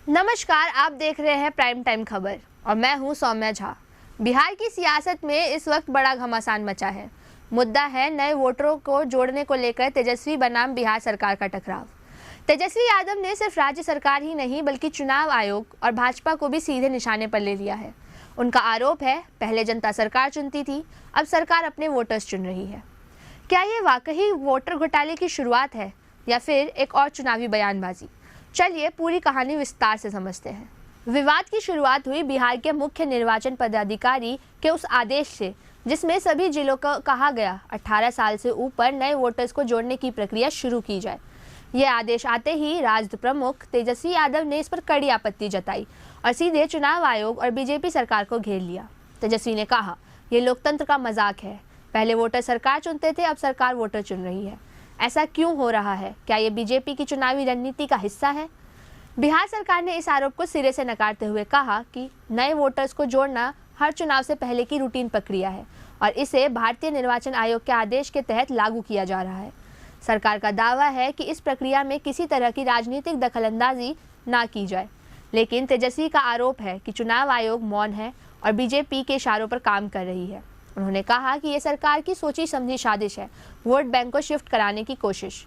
नमस्कार, आप देख रहे हैं प्राइम टाइम खबर और मैं हूं सौम्या झा। बिहार की सियासत में इस वक्त बड़ा घमासान मचा है। मुद्दा है नए वोटरों को जोड़ने को लेकर तेजस्वी बनाम बिहार सरकार का टकराव। तेजस्वी यादव ने सिर्फ राज्य सरकार ही नहीं बल्कि चुनाव आयोग और भाजपा को भी सीधे निशाने पर ले लिया है। उनका आरोप है, पहले जनता सरकार चुनती थी, अब सरकार अपने वोटर्स चुन रही है। क्या ये वाकई वोटर घोटाले की शुरुआत है या फिर एक और चुनावी बयानबाजी? चलिए पूरी कहानी विस्तार से समझते हैं। विवाद की शुरुआत हुई बिहार के मुख्य निर्वाचन पदाधिकारी के उस आदेश से जिसमें सभी जिलों को कहा गया 18 साल से ऊपर नए वोटर्स को जोड़ने की प्रक्रिया शुरू की जाए। यह आदेश आते ही राष्ट्र प्रमुख तेजस्वी यादव ने इस पर कड़ी आपत्ति जताई और सीधे चुनाव आयोग और बीजेपी सरकार को घेर लिया। तेजस्वी ने कहा, यह लोकतंत्र का मजाक है। पहले वोटर सरकार चुनते थे, अब सरकार वोटर चुन रही है। ऐसा क्यों हो रहा है? क्या ये बीजेपी की चुनावी रणनीति का हिस्सा है? बिहार सरकार ने इस आरोप को सिरे से नकारते हुए कहा कि नए वोटर्स को जोड़ना हर चुनाव से पहले की रूटीन प्रक्रिया है और इसे भारतीय निर्वाचन आयोग के आदेश के तहत लागू किया जा रहा है। सरकार का दावा है कि इस प्रक्रिया में किसी तरह की राजनीतिक दखलंदाजी ना की जाए, लेकिन तेजस्वी का आरोप है कि चुनाव आयोग मौन है और बीजेपी के इशारों पर काम कर रही है। उन्होंने कहा कि यह सरकार की सोची समझी साजिश है, वोट बैंक को शिफ्ट कराने की कोशिश।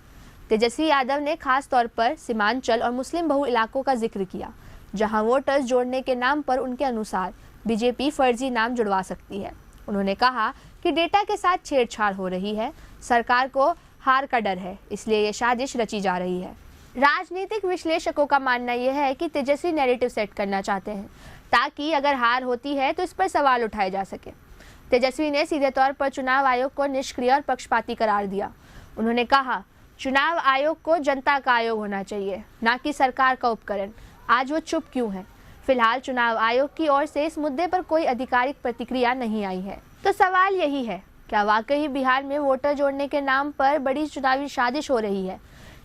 तेजस्वी यादव ने खास तौर पर सीमांचल और मुस्लिम बहु इलाकों का जिक्र किया, जहां वोटर्स जोड़ने के नाम पर उनके अनुसार बीजेपी फर्जी नाम जुड़वा सकती है। उन्होंने कहा कि डेटा के साथ छेड़छाड़ हो रही है, सरकार को हार का डर है, इसलिए ये साजिश रची जा रही है। राजनीतिक विश्लेषकों का मानना यह है कि तेजस्वी नैरेटिव सेट करना चाहते हैं ताकि अगर हार होती है तो इस पर सवाल उठाए जा सके। तेजस्वी ने सीधे तौर पर चुनाव आयोग को निष्क्रिय और पक्षपाती करार दिया। उन्होंने कहा, चुनाव आयोग को जनता का आयोग होना चाहिए, ना कि सरकार का उपकरण। आज वो चुप क्यों है? फिलहाल चुनाव आयोग की ओर से इस मुद्दे पर कोई आधिकारिक प्रतिक्रिया नहीं आई है। तो सवाल यही है, क्या वाकई बिहार में वोटर जोड़ने के नाम पर बड़ी चुनावी साजिश हो रही है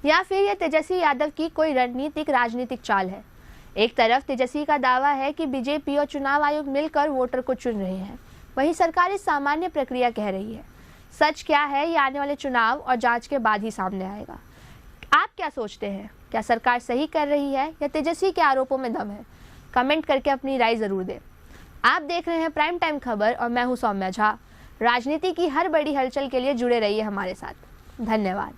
या फिर यह तेजस्वी यादव की कोई राजनीतिक चाल है? एक तरफ तेजस्वी का दावा है कि बीजेपी और चुनाव आयोग मिलकर वोटर को चुन रहे हैं, वहीं सरकार इस सामान्य प्रक्रिया कह रही है। सच क्या है, ये आने वाले चुनाव और जांच के बाद ही सामने आएगा। आप क्या सोचते हैं? क्या सरकार सही कर रही है या तेजस्वी के आरोपों में दम है? कमेंट करके अपनी राय जरूर दें। आप देख रहे हैं प्राइम टाइम खबर और मैं हूं सौम्या झा। राजनीति की हर बड़ी हलचल के लिए जुड़े रहिए हमारे साथ। धन्यवाद।